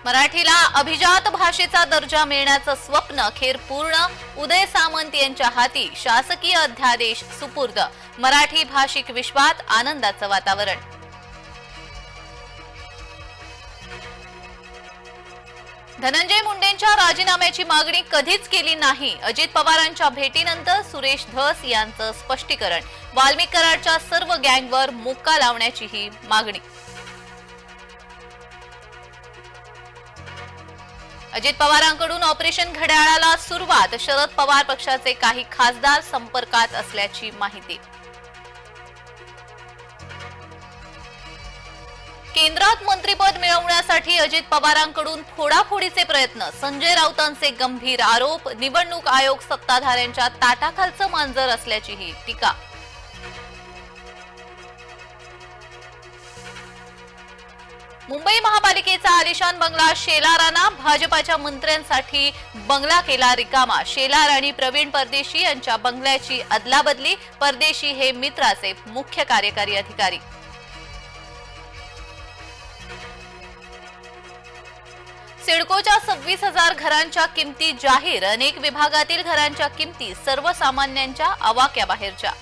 मराठीला अभिजात भाषेचा दर्जा मिळण्याचं स्वप्न अखेर पूर्ण. उदय सामंत यांच्या हाती शासकीय अध्यादेश सुपूर्द. मराठी भाषिक विश्वात आनंदाचं वातावरण. धनंजय मुंडेंच्या राजीनाम्याची मागणी कधीच केली नाही. अजित पवारांच्या भेटीनंतर सुरेश धस यांचं स्पष्टीकरण. वाल्मिक कराडच्या सर्व गँगवर मुक्का लावण्याचीही मागणी. अजित पवारांकडून ऑपरेशन घड्याळाला सुरुवात. शरद पवार पक्षाचे काही खासदार संपर्कात असल्याची माहिती. केंद्रात मंत्रिपद मिळवण्यासाठी अजित पवारांकडून फोडाफोडीचे प्रयत्न. संजय राऊतांचे गंभीर आरोप. निवडणूक आयोग सत्ताधाऱ्यांच्या ताटाखालचं मांजर असल्याचीही टीका. मुंबई महापालिकेचा आलिशान बंगला शेलारांना. भाजपाच्या मंत्र्यांसाठी बंगला केला रिकामा. शेलार आणि प्रवीण परदेशी यांच्या बंगल्याची अदलाबदली. परदेशी हे मित्राचे मुख्य कार्यकारी अधिकारी. सिडकोच्या 26,000 घरांच्या किमती जाहीर. अनेक विभागातील घरांच्या किमती सर्वसामान्यांच्या आवाक्याबाहेरच्या.